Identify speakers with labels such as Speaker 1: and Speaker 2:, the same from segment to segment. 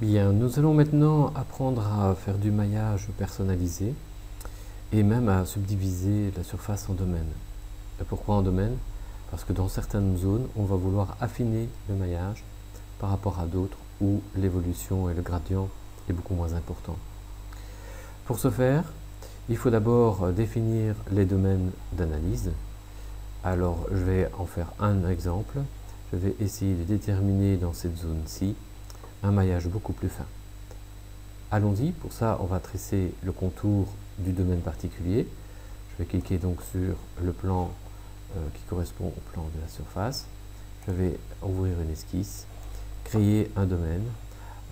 Speaker 1: Bien, nous allons maintenant apprendre à faire du maillage personnalisé et même à subdiviser la surface en domaines. Et pourquoi en domaines? Parce que dans certaines zones, on va vouloir affiner le maillage par rapport à d'autres où l'évolution et le gradient est beaucoup moins important. Pour ce faire, il faut d'abord définir les domaines d'analyse. Alors, je vais en faire un exemple. Je vais essayer de déterminer dans cette zone-ci un maillage beaucoup plus fin. Allons-y, pour ça on va tracer le contour du domaine particulier. Je vais cliquer donc sur le plan qui correspond au plan de la surface. Je vais ouvrir une esquisse, créer un domaine.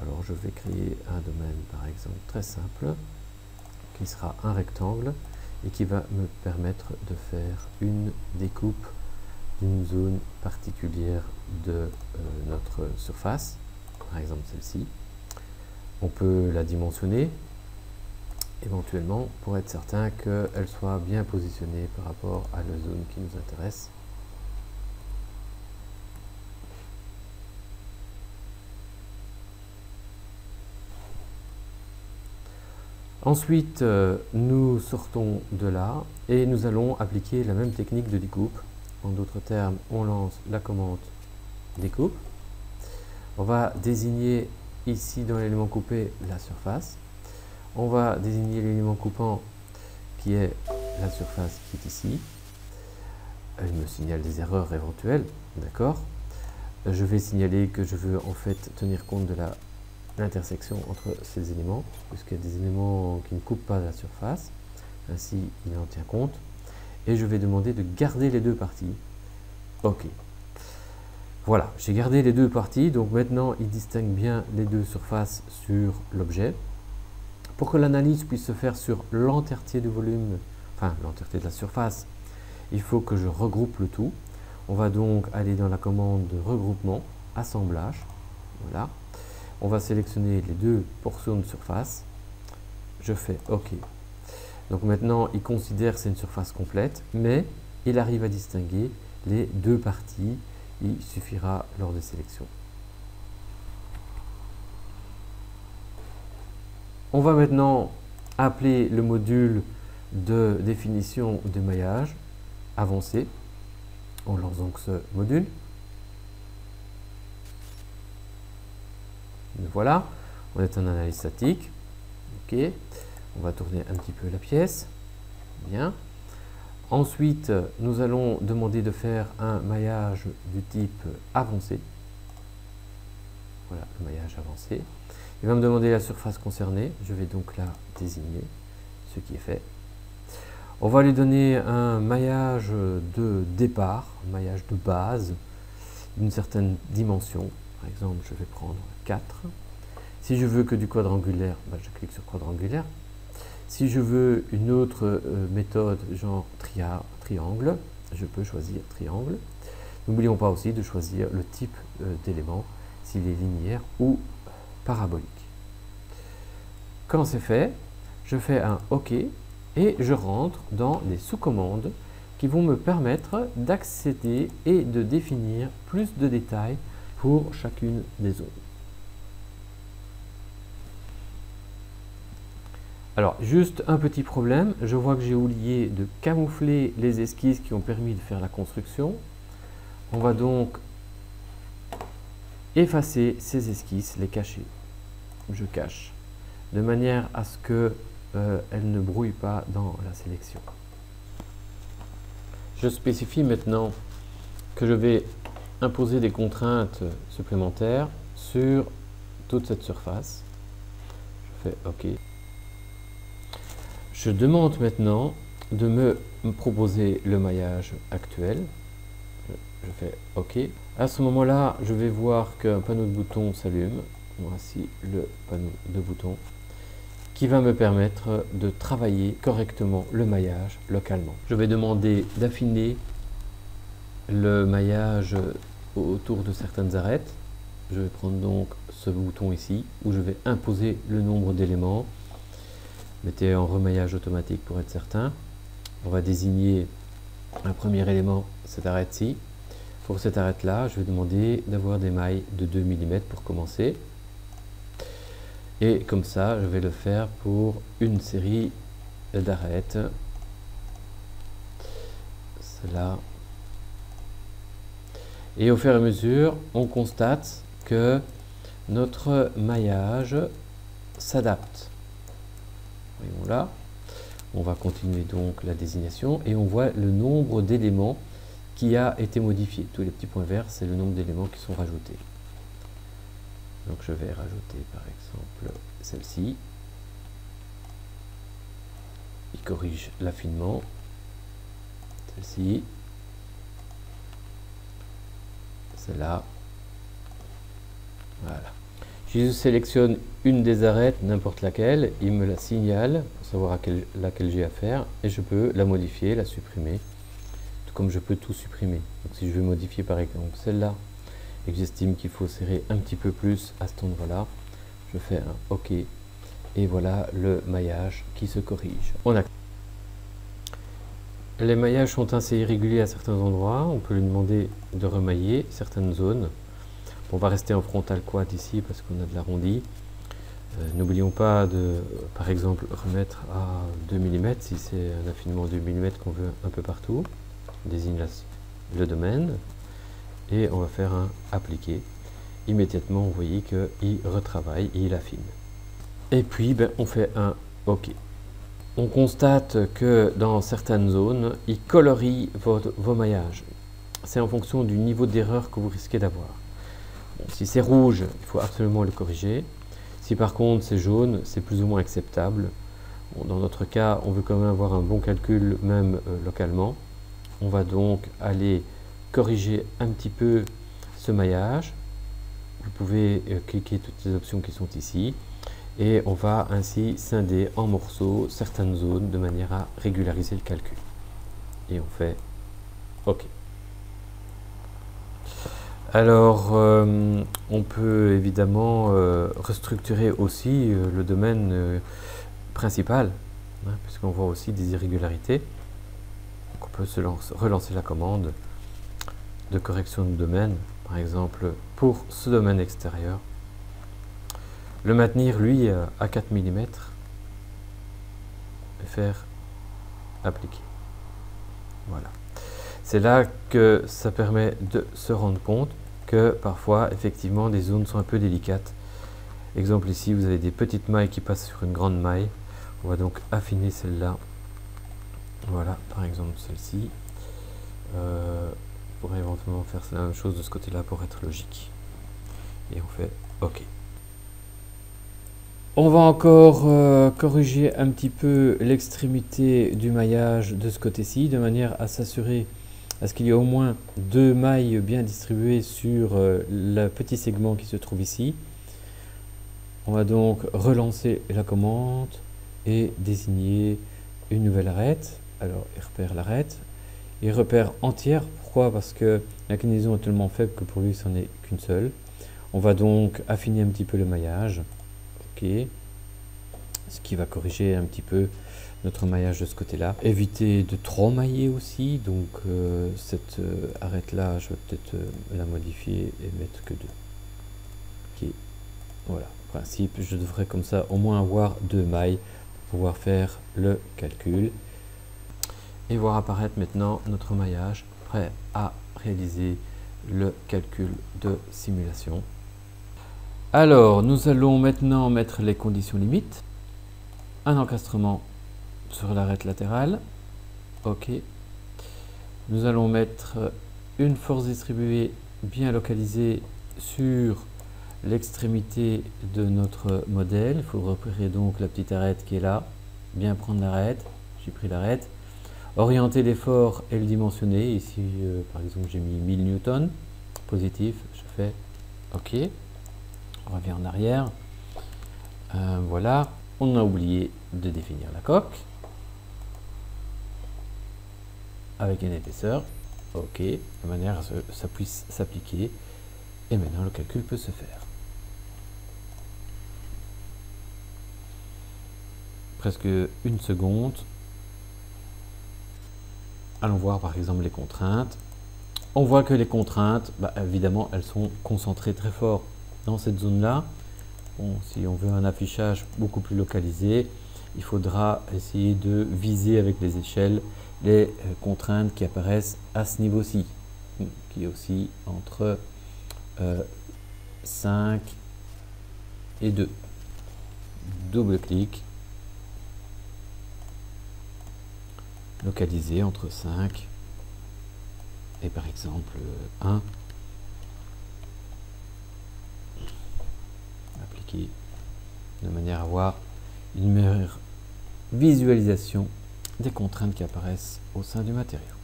Speaker 1: Alors je vais créer un domaine par exemple très simple, qui sera un rectangle et qui va me permettre de faire une découpe d'une zone particulière de notre surface. Par exemple celle-ci. On peut la dimensionner éventuellement pour être certain qu'elle soit bien positionnée par rapport à la zone qui nous intéresse. Ensuite, nous sortons de là et nous allons appliquer la même technique de découpe. En d'autres termes, on lance la commande découpe. On va désigner ici dans l'élément coupé la surface. On va désigner l'élément coupant qui est la surface qui est ici. Il me signale des erreurs éventuelles, d'accord. Je vais signaler que je veux en fait tenir compte de l'intersection entre ces éléments, puisqu'il y a des éléments qui ne coupent pas la surface. Ainsi, il en tient compte. Et je vais demander de garder les deux parties. OK. Voilà, j'ai gardé les deux parties, donc maintenant il distingue bien les deux surfaces sur l'objet. Pour que l'analyse puisse se faire sur l'entièreté du volume, enfin l'entièreté de la surface, il faut que je regroupe le tout. On va donc aller dans la commande de regroupement, assemblage, voilà. On va sélectionner les deux portions de surface, je fais OK. Donc maintenant il considère que c'est une surface complète, mais il arrive à distinguer les deux parties. Il suffira lors de sélection. On va maintenant appeler le module de définition de maillage avancé. On lance donc ce module. Voilà, on est en analyse statique. OK, on va tourner un petit peu la pièce. Bien. Ensuite, nous allons demander de faire un maillage du type avancé. Voilà, le maillage avancé. Il va me demander la surface concernée. Je vais donc la désigner, ce qui est fait. On va lui donner un maillage de départ, un maillage de base d'une certaine dimension. Par exemple, je vais prendre 4. Si je veux que du quadrangulaire, je clique sur quadrangulaire. Si je veux une autre méthode, genre triangle, je peux choisir triangle. N'oublions pas aussi de choisir le type d'élément, s'il est linéaire ou parabolique. Quand c'est fait, je fais un OK et je rentre dans les sous-commandes qui vont me permettre d'accéder et de définir plus de détails pour chacune des zones. Alors, juste un petit problème, je vois que j'ai oublié de camoufler les esquisses qui ont permis de faire la construction. On va donc effacer ces esquisses, les cacher. Je cache, de manière à ce qu'elles ne brouillent pas dans la sélection. Je spécifie maintenant que je vais imposer des contraintes supplémentaires sur toute cette surface. Je fais OK. Je demande maintenant de me proposer le maillage actuel. Je fais OK. À ce moment-là, je vais voir qu'un panneau de boutons s'allume. Voici le panneau de boutons qui va me permettre de travailler correctement le maillage localement. Je vais demander d'affiner le maillage autour de certaines arêtes. Je vais prendre donc ce bouton ici où je vais imposer le nombre d'éléments. Mettez en remaillage automatique pour être certain. On va désigner un premier élément, cette arête-ci. Pour cette arête-là, je vais demander d'avoir des mailles de 2 mm pour commencer. Et comme ça, je vais le faire pour une série d'arêtes. Cela. Et au fur et à mesure, on constate que notre maillage s'adapte. Voyons là. On va continuer donc la désignation et on voit le nombre d'éléments qui a été modifié. Tous les petits points verts, c'est le nombre d'éléments qui sont rajoutés. Donc je vais rajouter par exemple celle-ci. Il corrige l'affinement. Celle-ci. Celle-là. Voilà. Je sélectionne une des arêtes, n'importe laquelle, il me la signale pour savoir laquelle j'ai à faire et je peux la modifier, la supprimer, tout comme je peux tout supprimer. Donc si je veux modifier par exemple celle-là et que j'estime qu'il faut serrer un petit peu plus à cet endroit-là, je fais un OK et voilà le maillage qui se corrige. Les maillages sont assez irréguliers à certains endroits, on peut lui demander de remailler certaines zones. On va rester en frontal quad ici parce qu'on a de l'arrondi. N'oublions pas de, par exemple, remettre à 2 mm si c'est un affinement 2 mm qu'on veut un peu partout. On désigne le domaine et on va faire un appliquer. Immédiatement, vous voyez qu'il retravaille et il affine. Et puis, on fait un OK. On constate que dans certaines zones, il colorie vos maillages. C'est en fonction du niveau d'erreur que vous risquez d'avoir. Si c'est rouge, il faut absolument le corriger. Si par contre c'est jaune, c'est plus ou moins acceptable. Bon, dans notre cas, on veut quand même avoir un bon calcul, même localement. On va donc aller corriger un petit peu ce maillage. Vous pouvez cliquer toutes les options qui sont ici. Et on va ainsi scinder en morceaux certaines zones de manière à régulariser le calcul. Et on fait OK. Alors, on peut évidemment restructurer aussi le domaine principal, hein, puisqu'on voit aussi des irrégularités. Donc on peut relancer la commande de correction de domaine, par exemple pour ce domaine extérieur. Le maintenir, lui, à 4 mm et faire appliquer. Voilà. C'est là que ça permet de se rendre compte que parfois, effectivement, des zones sont un peu délicates. Exemple ici, vous avez des petites mailles qui passent sur une grande maille. On va donc affiner celle-là. Voilà, par exemple celle-ci. On pourrait éventuellement faire la même chose de ce côté-là pour être logique. Et on fait OK. On va encore corriger un petit peu l'extrémité du maillage de ce côté-ci, de manière à s'assurer à ce qu'il y ait au moins 2 mailles bien distribuées sur le petit segment qui se trouve ici. On va donc relancer la commande et désigner une nouvelle arête. Alors, il repère l'arête. Il repère entière. Pourquoi? Parce que l'inclinaison est tellement faible que pour lui, ce n'en est qu'une seule. On va donc affiner un petit peu le maillage. OK. Ce qui va corriger un petit peu notre maillage de ce côté-là. Éviter de trop mailler aussi. Donc, cette arête-là, je vais peut-être la modifier et mettre que 2. OK. Voilà. Principe, je devrais comme ça au moins avoir 2 mailles pour pouvoir faire le calcul et voir apparaître maintenant notre maillage prêt à réaliser le calcul de simulation. Alors, nous allons maintenant mettre les conditions limites. Un encastrement sur l'arête latérale. OK. Nous allons mettre une force distribuée bien localisée sur l'extrémité de notre modèle. Il faut repérer donc la petite arête qui est là. Bien prendre l'arête. J'ai pris l'arête. Orienter l'effort et le dimensionner. Ici, par exemple, j'ai mis 1000 newtons. Positif. Je fais OK. On revient en arrière. Voilà. On a oublié de définir la coque. Avec une épaisseur. OK. De manière à ce que ça puisse s'appliquer. Et maintenant, le calcul peut se faire. Presque une seconde. Allons voir par exemple les contraintes. On voit que les contraintes, évidemment, elles sont concentrées très fort dans cette zone-là. Bon, si on veut un affichage beaucoup plus localisé, il faudra essayer de viser avec les échelles les contraintes qui apparaissent à ce niveau-ci, qui est aussi entre 5 et 2. Double-clic, localiser entre 5 et par exemple 1. Appliquer de manière à avoir une meilleure visualisation des contraintes qui apparaissent au sein du matériau.